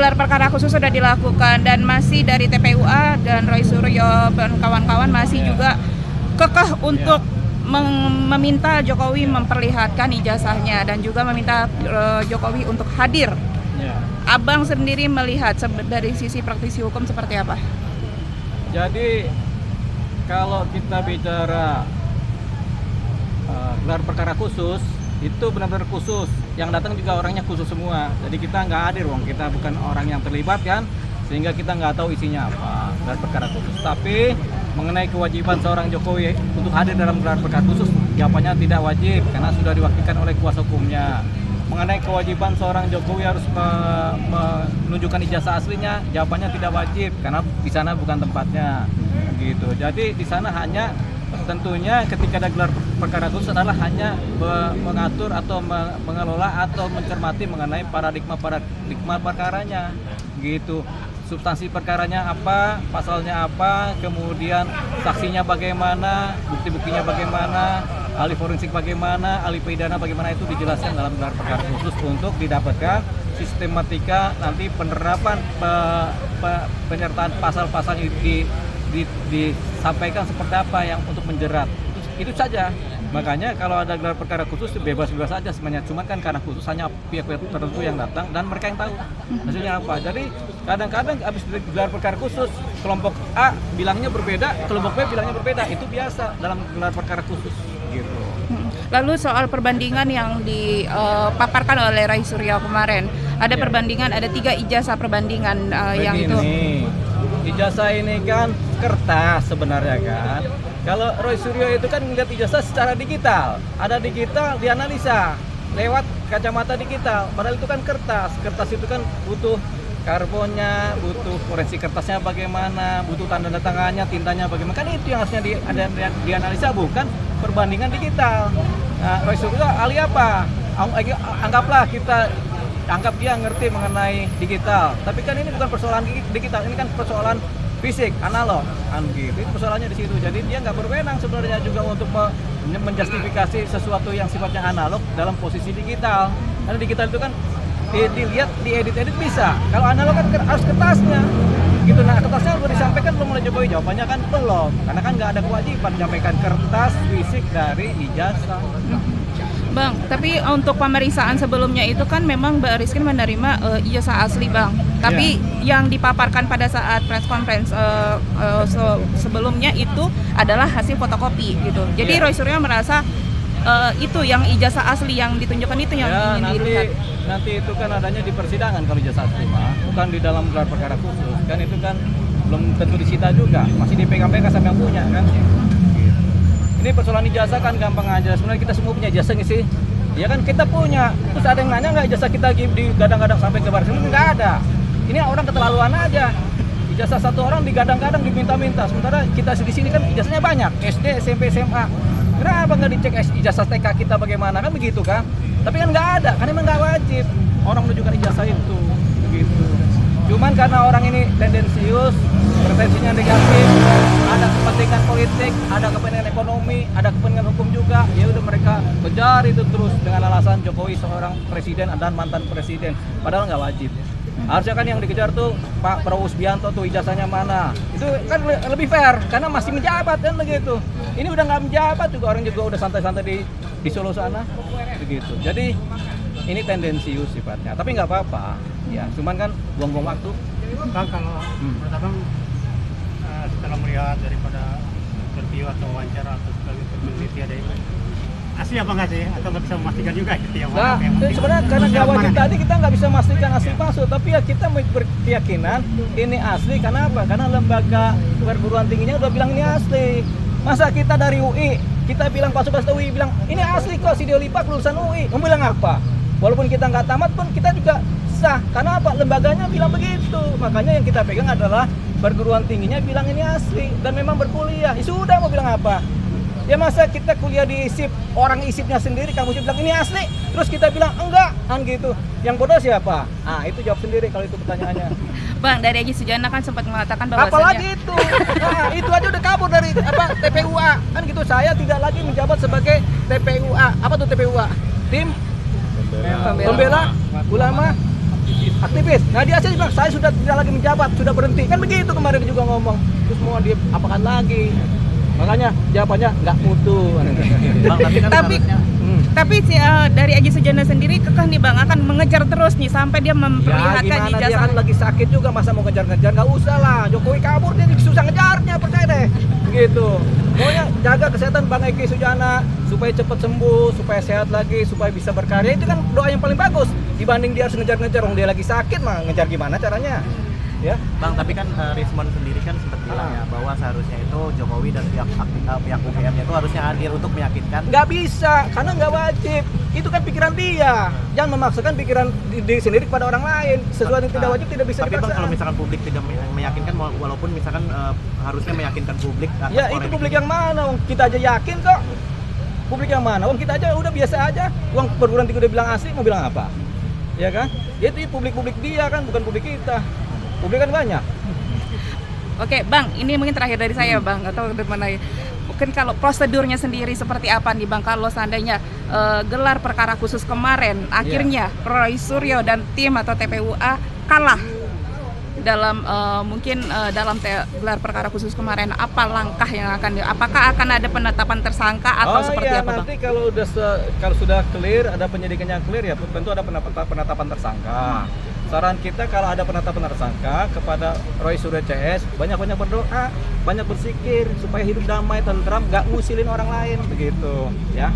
gelar perkara khusus sudah dilakukan dan masih dari TPUA dan Roy Suryo dan kawan-kawan masih juga kekeh untuk meminta Jokowi memperlihatkan ijazahnya dan juga meminta Jokowi untuk hadir. Abang sendiri melihat dari sisi praktisi hukum seperti apa? Jadi kalau kita bicara gelar perkara khusus, itu benar-benar khusus. Yang datang juga orangnya khusus semua. Jadi kita nggak hadir, kita bukan orang yang terlibat kan, sehingga kita nggak tahu isinya apa gelar perkara khusus. Tapi mengenai kewajiban seorang Jokowi untuk hadir dalam gelar perkara khusus, jawabannya tidak wajib karena sudah diwakilkan oleh kuasa hukumnya. Mengenai kewajiban seorang Jokowi harus menunjukkan ijazah aslinya, jawabannya tidak wajib karena di sana bukan tempatnya. Gitu. Jadi di sana hanya tentunya ketika ada gelar perkara khusus adalah hanya mengatur atau mengelola atau mencermati mengenai paradigma perkaranya. Gitu. Substansi perkaranya apa, pasalnya apa, kemudian saksinya bagaimana, bukti-buktinya bagaimana, ahli forensik bagaimana, ahli pidana bagaimana, itu dijelaskan dalam gelar perkara khusus untuk didapatkan sistematika nanti penerapan penyertaan pasal-pasal disampaikan seperti apa yang untuk menjerat. Itu saja. Makanya kalau ada gelar perkara khusus bebas-bebas saja sebenarnya. Cuma kan karena khusus hanya pihak-pihak tertentu yang datang dan mereka yang tahu hasilnya apa. Jadi kadang-kadang habis gelar perkara khusus kelompok A bilangnya berbeda, kelompok B bilangnya berbeda. Itu biasa dalam gelar perkara khusus gitu. Lalu soal perbandingan yang dipaparkan oleh Roy Suryo kemarin, ada perbandingan, ada 3 ijazah perbandingan yang itu. Ijazah ini kan kertas sebenarnya kan. Kalau Roy Suryo itu kan melihat ijazah secara digital, ada digital dianalisa lewat kacamata digital. Padahal itu kan kertas. Kertas itu kan butuh karbonnya, butuh forensik kertasnya bagaimana, butuh tanda tangannya, tintanya bagaimana. Kan itu yang harusnya dianalisa, bukan perbandingan digital. Nah, Roy Suryo ahli apa? Anggaplah kita anggap dia ngerti mengenai digital. Tapi kan ini bukan persoalan digital, ini kan persoalan fisik, analog, gitu. Itu persoalannya di situ. Jadi dia nggak berwenang sebenarnya juga untuk menjustifikasi sesuatu yang sifatnya analog dalam posisi digital. Karena digital itu kan dilihat, diedit bisa. Kalau analog kan harus kertasnya. Gitu. Nah, kertasnya belum disampaikan belum oleh Jokowi, jawabannya kan belum. Karena kan nggak ada kewajiban menyampaikan kertas fisik dari ijazah. Bang, tapi untuk pemeriksaan sebelumnya itu kan memang Mbak Rizky menerima ijazah asli, Bang. Tapi yang dipaparkan pada saat press conference sebelumnya itu adalah hasil fotokopi gitu. Jadi Roy Suryo merasa itu yang ijazah asli yang ditunjukkan itu yang ingin dilihat. Nanti itu kan adanya di persidangan kalau ijazah asli mah, bukan di dalam gelar perkara khusus. Kan itu kan belum tentu disita juga, masih dipegang-pegang sama yang punya kan. Ini persoalan ijazah kan gampang aja. Sebenarnya kita semua punya ijazah nggak sih? Ya kan kita punya. Terus ada yang nanya nggak ijazah kita digadang-gadang sampai ke baris krim? Nggak ada. Ini orang keterlaluan aja. Ijazah satu orang digadang-gadang diminta-minta. Sementara kita di sini kan ijazahnya banyak. SD, SMP, SMA. Kenapa nggak dicek ijazah TK kita bagaimana? Kan begitu kan? Tapi kan nggak ada. Kan emang nggak wajib orang menunjukkan ijazah itu. Begitu. Cuman karena orang ini tendensius, pretensinya negatif, ada kepentingan politik, ada kepentingan ekonomi, ada kepentingan hukum juga, ya udah mereka kejar itu terus dengan alasan Jokowi seorang presiden dan mantan presiden, padahal nggak wajib. Harusnya kan yang dikejar tuh Pak Prabowo Subianto tuh ijazahnya mana? Itu kan lebih fair karena masih menjabat kan begitu. Ini udah nggak menjabat juga, orang juga udah santai-santai di Solo sana, begitu. Jadi ini tendensius sifatnya, tapi nggak apa-apa, ya. Cuman kan buang-buang waktu. Bang, kalau menurut Abang setelah melihat daripada interview atau wawancara atau sebagai peneliti ada itu asli apa nggak sih? Atau nggak bisa memastikan juga gitu ya? Nah, sebenarnya karena nggak wajib tadi kita nggak bisa memastikan asli palsu, tapi ya kita berkeyakinan ini asli. Karena apa? Karena lembaga perguruan tingginya udah bilang ini asli. Masa kita dari UI kita bilang palsu, pas UI bilang ini asli kok, si Diolipak lulusan UI, mau bilang apa? Walaupun kita nggak tamat pun kita juga sah. Karena apa? Lembaganya bilang begitu. Makanya yang kita pegang adalah perguruan tingginya bilang ini asli dan memang berkuliah. Ya sudah, mau bilang apa? Ya masa kita kuliah di ISIP, orang ISIPnya sendiri kamu bilang ini asli, terus kita bilang enggak, kan gitu. Yang bodoh siapa? Ah, itu jawab sendiri kalau itu pertanyaannya. Bang, dari Egy Sujana kan sempat mengatakan bahwa apalagi itu. Nah, itu aja udah kabur dari TPUA. Kan gitu, saya tidak lagi menjabat sebagai TPUA. Apa tuh TPUA? Tim Pembela Ulama aktivis. Nah dia aja bilang saya sudah tidak lagi menjabat, sudah berhenti. Kan begitu kemarin dia juga ngomong. Terus mau dia apakan lagi? Makanya jawabannya nggak mutu. Bang, tapi kan Tapi- harusnya Tapi dari Aji Sujana sendiri kekeh nih Bang akan mengejar terus nih sampai dia Ya memperlihatkan gimana dia ijazah. kan lagi sakit juga, masa mau ngejar-ngejar, nggak usah lah. Jokowi kabur dia susah ngejarnya, percaya deh. Gitu. Pokoknya jaga kesehatan Bang Eki Sujana supaya cepat sembuh, supaya sehat lagi, supaya bisa berkarya. Itu kan doa yang paling bagus dibanding dia harus ngejar-ngejar. Orang dia lagi sakit mah ngejar gimana caranya? Ya. Bang, tapi kan Rismon sendiri kan sempat bilang ya bahwa seharusnya itu Jokowi dan pihak UGM-nya itu harusnya hadir untuk meyakinkan. Nggak bisa, karena nggak wajib. Itu kan pikiran dia. Jangan memaksakan pikiran diri sendiri kepada orang lain. Sesuatu yang tidak wajib tidak bisa Tapi Bang, dipaksa. kalau misalkan publik tidak meyakinkan, walaupun misalkan harusnya meyakinkan publik atas Ya itu polemik publik ini. yang mana? Wong kita aja yakin kok. Publik yang mana? Wong kita aja udah biasa aja. Uang perguruan tinggi udah bilang asli, mau bilang apa? Ya kan? Itu publik dia kan, bukan publik kita. Publik kan banyak. Oke Bang, ini mungkin terakhir dari saya Bang atau dari mana ya? Mungkin kalau prosedurnya sendiri seperti apa nih Bang kalau seandainya gelar perkara khusus kemarin akhirnya Roy Suryo dan tim atau TPUA kalah dalam dalam gelar perkara khusus kemarin, apa langkah yang akan apakah akan ada penetapan tersangka atau seperti iya, apa Bang? nanti kalau sudah clear, ada penyidikan yang clear ya tentu ada penetapan tersangka. Saran kita kalau ada penetapan tersangka kepada Roy Suryo CS, banyak-banyak berdoa, banyak bersikir supaya hidup damai, tentram, nggak ngusilin orang lain begitu ya.